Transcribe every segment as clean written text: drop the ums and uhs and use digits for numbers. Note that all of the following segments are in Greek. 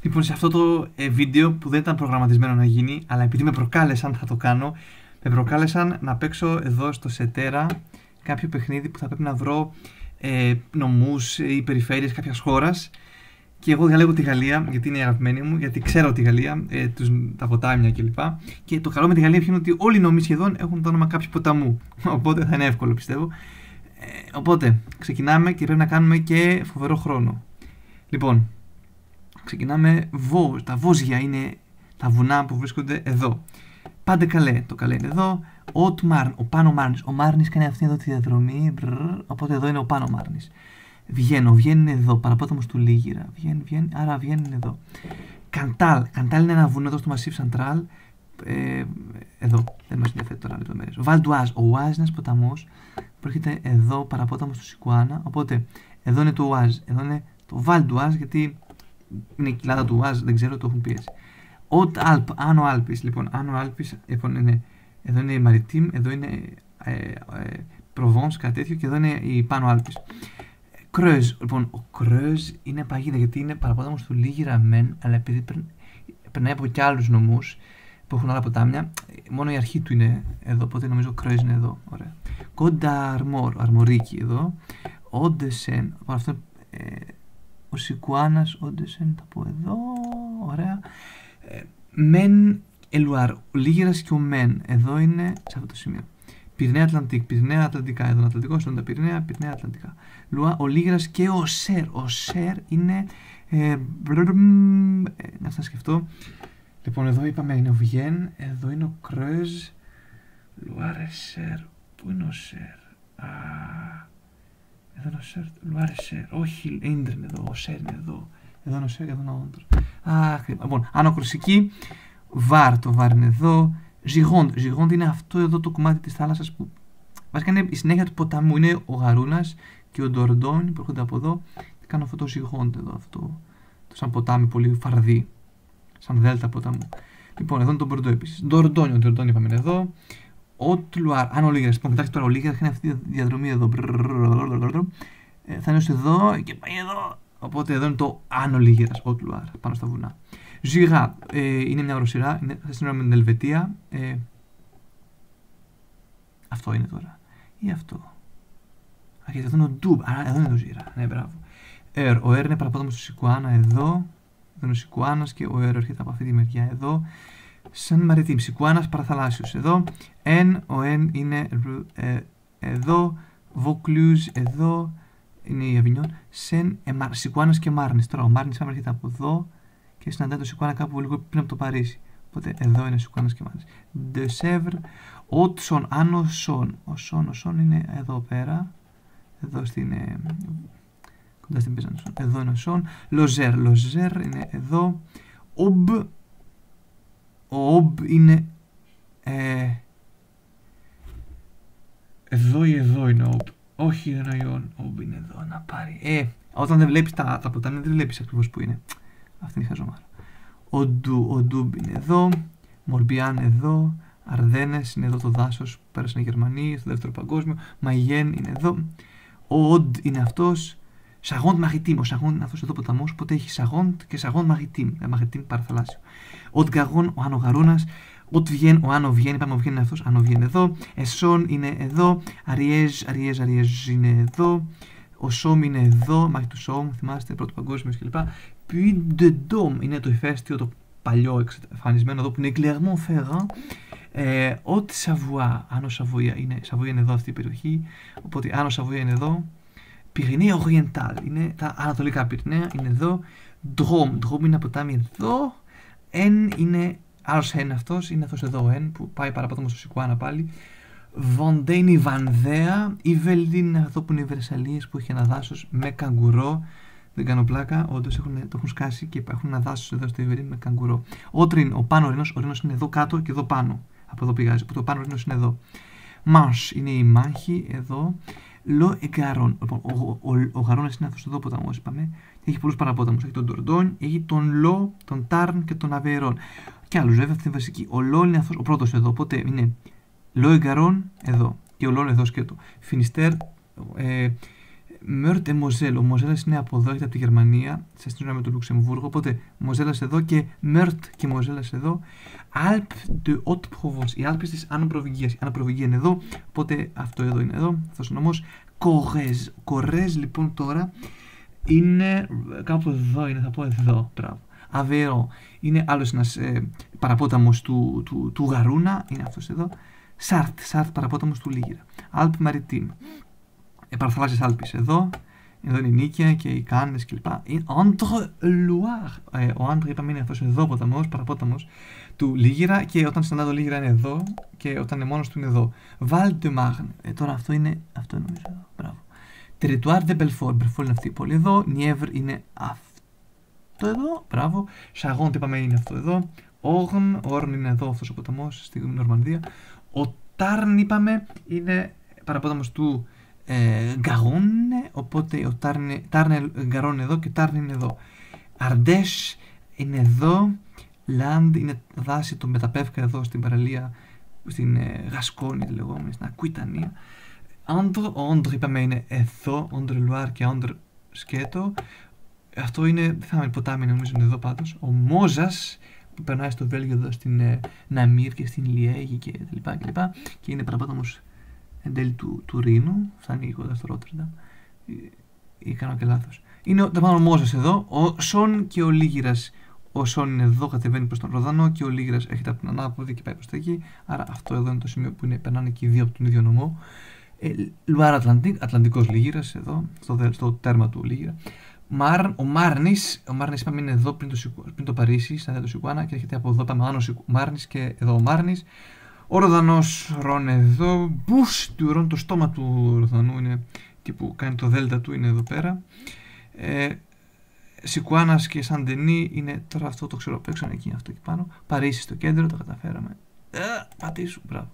Λοιπόν, σε αυτό το βίντεο που δεν ήταν προγραμματισμένο να γίνει, αλλά επειδή με προκάλεσαν, θα το κάνω. Με προκάλεσαν να παίξω εδώ στο Σετέρα κάποιο παιχνίδι που θα πρέπει να βρω νομούς ή περιφέρειες κάποιας χώρας. Και εγώ διαλέγω τη Γαλλία, γιατί είναι η αγαπημένη μου, γιατί ξέρω τη Γαλλία, τα ποτάμια κλπ. Και το καλό με τη Γαλλία είναι ότι όλοι οι νομοί σχεδόν έχουν το όνομα κάποιου ποταμού. Οπότε θα είναι εύκολο, πιστεύω. Οπότε ξεκινάμε και πρέπει να κάνουμε και φοβερό χρόνο. Λοιπόν, ξεκινάμε Vosges. Τα Βόζια είναι τα βουνά που βρίσκονται εδώ. Πάντε καλέ, το καλέ είναι εδώ. Haute Marne, ο Πάνω Μάρνης. Ο Μάρνης κάνει αυτή εδώ τη διαδρομή. Οπότε εδώ είναι ο Πάνω Μάρνης. Βγαίνει είναι εδώ, παραπόταμος του Λίγυρα. Βγαίνει, άρα Βιέννη είναι εδώ. Καντάλ είναι ένα βουνό εδώ στο Massif Central. Εδώ, δεν μας ενδιαφέρει τώρα λεπτομέρειες. Val d'Oise, ο Oise είναι ένας ποταμός που έρχεται εδώ, παραπόταμος του Σικουάνα. Οπότε, εδώ είναι το Oise, εδώ είναι το Val d'Oise, γιατί είναι η κοιλάδα του Oise, δεν ξέρω, το έχουν πει έτσι. Haute Alpes, Άνω Άλπης, λοιπόν, Άνω Άλπης, είναι, εδώ είναι η Maritime, εδώ είναι Provence, κάτι τέτοιο, και εδώ είναι η Πάνω Άλπης. Κρέζ, λοιπόν, ο Κρέζ είναι παγίδα γιατί είναι παραπόταμος του Λίγυρα μεν, αλλά επειδή περνάει από κι άλλους νομούς που έχουν άλλα ποτάμια, μόνο η αρχή του είναι εδώ, οπότε νομίζω ο Κρέζ είναι εδώ. Ωραία. Κονταρμόρ, Αρμορίκι εδώ. Όντεσεν, αυτό ο Σικουάνας, Όντεσεν, θα πω εδώ. Ωραία. Μεν Ελουάρ, ο Λίγυρας και ο Μεν, εδώ είναι σε αυτό το σημείο. Πυρηναία Ατλαντικ, Πυρηναία Ατλαντικά, εδώ είναι Ατλαντικός, εδώ είναι τα Πυρηναία, Πυρηναία Ατλαντικά. Λουά, ο Λίγυρας και ο Σερ. Ο Σερ είναι. Να σκεφτώ. Λοιπόν, εδώ είπαμε είναι ο Βιέν, εδώ είναι ο Κρέζ. Λουάρε Σερ. Πού είναι ο Σερ? Εδώ είναι ο Σερ. Λουάρε Σερ. Όχι, Ίντρ είναι εδώ. Ο Σερ είναι εδώ. Εδώ είναι ο Σερ, εδώ είναι ο Όντρ. Λοιπόν, Άνω Κορσική. Βάρ, το Βάρ είναι εδώ. Ζιγόντ είναι αυτό εδώ το κομμάτι της θάλασσας που βασικά είναι η συνέχεια του ποταμού. Είναι ο Γαρούνας και ο Ντορντόνι που έρχονται από εδώ. Και κάνω αυτό το Ζιγόντ εδώ, αυτό το σαν ποτάμι πολύ φαρδί, σαν δέλτα ποταμού. Λοιπόν, εδώ είναι το Μπορντό επίσης. Ντορντόνι, ο Ντορντόνι είπαμε είναι εδώ. Ότλουαρ, αν ο Λίγερας, λοιπόν, κοιτάξτε τώρα, ο Λίγερας κάνει αυτή τη διαδρομή εδώ. Θα είναι ως εδώ και πάει εδώ. Οπότε εδώ είναι το Άνω Λίγερας, Ότλουαρ, πάνω στα βουνά. Ζιγά, είναι μια οροσειρά, είναι στα σύνορα με την Ελβετία. Αυτό είναι τώρα. Ή αυτό. Εδώ είναι ο Ντούμπ, εδώ είναι το Ζιγά. Ναι, μπράβο. Ο Ερ είναι παραπόταμος του Σικουάνα εδώ. Εδώ είναι ο Σικουάνας και ο Ερ έρχεται από αυτή τη μεριά εδώ. Σαν Μαριτίμ, Σικουάνας παραθαλάσσιος εδώ. Ο Εν είναι εδώ. Βοκλούζ εδώ. Είναι η Αβινιόν. Σικουάνας και Μάρνης. Τώρα ο Μάρνης έρχεται από εδώ και συναντάει το Σικουάνα κάπου λίγο πριν από το Παρίσι. Οπότε εδώ είναι ο Σικουάνας και Μάρνης. De Sèvres, Ότσον, Άνω Σον. Ο Σον είναι εδώ πέρα. Εδώ στην. Κοντά στην Πίζανσον. Εδώ είναι ο Σον. Λοζέρ είναι εδώ. Ομπ. Ο Ομπ είναι. Εδώ ή εδώ είναι ο Ομπ. Όχι, Ραϊόν. Ομπ είναι εδώ. Να πάρει. Όταν δεν βλέπεις τα ποτάμια, δεν βλέπεις ακριβώς που είναι. Αυτή είναι η χαζομάρα. Ο Ντούμπ είναι εδώ. Μορμπιάν εδώ. Αρδένες είναι εδώ το δάσος που πέρασαν οι Γερμανοί στο δεύτερο παγκόσμιο. Μαγιέν είναι εδώ. Ο Οντ είναι αυτός. Σαγόντ Μαριτίμ. Ο Σαγόντ είναι αυτός εδώ ποταμός. Οπότε έχει Σαγόντ και Σαγόντ Μαριτίμ. Μαριτίμ παραθαλάσσιο. Οντ Γκαγόν, ο Άνω Γαρούνας. Οτ Βιέν, ο Άνω Βιέν. Είπαμε ο Βιέν είναι αυτός. Άνω Βιέν εδώ. Εσόν είναι εδώ. Αριέζ είναι εδώ. Ο Σόμ είναι εδώ. Μάχη του Σόμ, θυμάστε, πρώτο παγκόσμιο κλπ. Puis de Dôme είναι το ηφαίστειο, το παλιό εξαφανισμένο εδώ που είναι Clermont-Ferrand. Haute Savoie, Άνω Σαββοία είναι εδώ αυτή η περιοχή. Οπότε Άνω Σαββοία είναι εδώ. Pyrénées Oriental είναι τα ανατολικά Πυρηναία, είναι εδώ. Drôme είναι ποτάμι εδώ. Είναι άλλος Εν αυτός, είναι αυτός εδώ ο Εν που πάει παραπάνω στο Σικουάνα πάλι. Vendée είναι η Βανδέα. Η Βελδίν είναι αυτό που είναι οι Βερσαλίες που έχει ένα δάσος με καγκουρό. Δεν κάνω πλάκα, όντως το έχουν σκάσει και έχουν ένα δάσος εδώ στο Ιβερίν με καγκουρό. Ότριν, ο Πάνω Ρήνος, ο Ρήνος είναι εδώ κάτω και εδώ πάνω. Από εδώ πηγάζει, οπότε ο Πάνω Ρήνος είναι εδώ. Μάνς είναι η μάχη εδώ. Λο Εγκαρόν. Λοιπόν, ο Γαρόνας είναι αυτός εδώ ποταμός, είπαμε. Έχει πολλούς παραπόταμους. Έχει τον Ντορντόνι, έχει τον Λο, τον Τάρν και τον Αβερόν. Και άλλους βέβαια, αυτή είναι βασική. Ο Λο είναι αυτός, ο πρώτος εδώ, οπότε είναι Λο Εγκαρόν εδώ. Και ο Λο είναι εδώ σκέτο. Φινιστέρ, Meurthe et Moselle. Ο Μοζέλας είναι από εδώ, έχετε από τη Γερμανία, σε σύνορα με το Λουξεμβούργο. Οπότε Μοζέλας εδώ και Meurthe και Μοζέλας εδώ. Alpes de Haute-Provence. Οι Άλπες της Άνω Προβυγγίας. Η Άνω Προβυγγία είναι εδώ, οπότε αυτό εδώ είναι εδώ. Αυτός ο νομός. Corrèze. Corrèze λοιπόν τώρα είναι κάπου εδώ, είναι, θα πω εδώ. Μπράβο. Aveyron. Είναι άλλος ένας παραπόταμος του Γαρούνα, είναι αυτός εδώ. Sarthe, παραπόταμος του Λίγηρα. Alpes Maritimes. Παραθαλάσσιες Άλπεις εδώ. Εδώ είναι η Νίκαια και οι Κάνες κλπ. Indre-Loire. Ο Indre είπαμε είναι αυτός εδώ ποταμός, παραπόταμος του Λίγηρα, και όταν συναντά το Λίγηρα είναι εδώ, και όταν είναι μόνος του είναι εδώ. Val-de-Marne. Τώρα αυτό είναι νομίζω εδώ. Μπράβο. Territoire de Belfort. Belfort είναι αυτή η πόλη εδώ. Nièvre είναι αυτό εδώ. Μπράβο. Charente είπαμε είναι αυτό εδώ. Orne είναι εδώ αυτός ο ποταμός στη Νορμανδία. Ο Tarn είπαμε είναι παραπόταμος του Garonne, οπότε ο Tarn Garonne εδώ και Tarn είναι εδώ. Ardèche είναι εδώ. Land είναι δάση το μεταπεύκα εδώ στην παραλία, στην Γασκόνη λεγόμενη, στην Ακουιτανία. Indre είπαμε είναι εδώ, Indre-Loire και Indre σκέτο. Αυτό είναι, δεν θα είναι ποτάμι, νομίζω είναι εδώ πάντως. Ο Μόζας που περνάει στο Βέλγιο εδώ στην Ναμίρ και στην Λιέγη και τα λοιπά και είναι παραπόταμος εν τέλει του Ρήνου, φτάνει κοντά στο Ρότερνταμ, ή κάνω και λάθος. Είναι τα πάνω ο Μόζας εδώ, ο Σον και ο Λίγηρας. Ο Σον είναι εδώ, κατεβαίνει προς τον Ροδανό, και ο Λίγηρας έχετε από την ανάποδη και πάει προς τα εκεί. Άρα αυτό εδώ είναι το σημείο που περνάνε και οι δύο από τον ίδιο νομό. Loire Atlantique, Ατλαντικός Λίγηρας εδώ, στο τέρμα του Λίγηρα. Ο Μάρνης είπαμε είναι εδώ πριν το Παρίσι, στα του Σικουάνα, και έρχεται από εδώ, πάμε άνω Μάρνης και εδώ ο Μάρνης. Ο Ροδανός Ρον εδώ, Μπους του Ρον, το στόμα του Ροδανού είναι που κάνει το δέλτα του, είναι εδώ πέρα. Σικουάνας και Σαντενή είναι τώρα αυτό το ξέρω παίξαν εκεί, αυτό εκεί πάνω. Παρίσι στο κέντρο, το καταφέραμε. Πατήσου, μπράβο.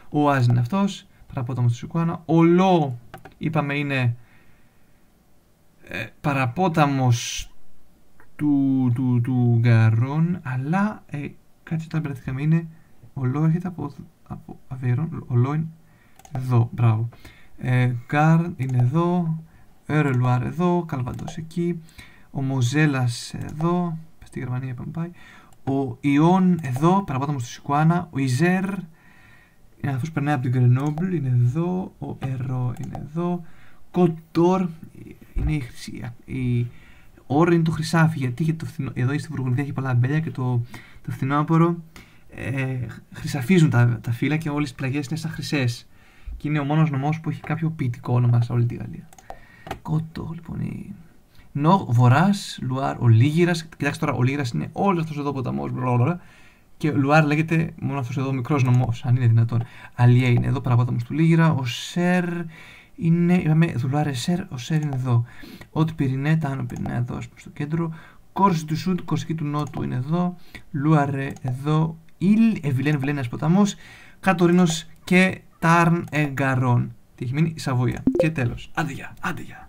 Ο Άζ είναι αυτός, παραπόταμος του Σικουάνα. Ο Λό είπαμε είναι παραπόταμος του Γκαρόν, αλλά κάτι όταν μπερδευτήκαμε είναι ο Λό έρχεται από Αβέιρον, ο Λό είναι εδώ, μπράβο. Γκάρ είναι εδώ, Eure-Loire εδώ, Καλβαντός εκεί, ο Μοζέλας εδώ, στη Γερμανία είπαμε πάει, ο Ιόν εδώ, παραπόταμος του Σικουάνα, ο Ιζέρ είναι αυτός που περνάει από την Γκρενόμπλ, είναι εδώ, ο Ερώ είναι εδώ, Κοντόρ είναι η Όρ είναι το χρυσάφι, γιατί εδώ στην Βουργουνδία έχει πολλά αμπέλια και το φθινόπωρο χρυσαφίζουν τα φύλλα και όλες τις πλαγιές είναι σαν χρυσές. Και είναι ο μόνος νομός που έχει κάποιο ποιητικό όνομα σε όλη τη Γαλλία. Κότο, λοιπόν. Βορράς, Λουάρ, ο Λίγηρας. Κοιτάξτε τώρα, ο Λίγηρας είναι όλος αυτός εδώ ποταμός. Και Λουάρ λέγεται μόνο αυτός εδώ μικρός νομός, αν είναι δυνατόν. Αλιέ είναι εδώ, παραπόταμος του Λίγηρα. Ο Σερ είναι, είπαμε, Λουάρ Σερ, ο Σερ είναι εδώ. Ότ Πυρηνέ, τα άνω Πυρηνέ εδώ, στο κέντρο. Κόρση του Σουντ, Κορσική του Νότου είναι εδώ. Λουάρε εδώ. Ιλ, Εβιλέν, ένας ποταμός. Κατορίνος και Τάρν Εγκαρόν. Τι έχει μείνει, η Σαββοία. Και τέλος. Άντε γεια.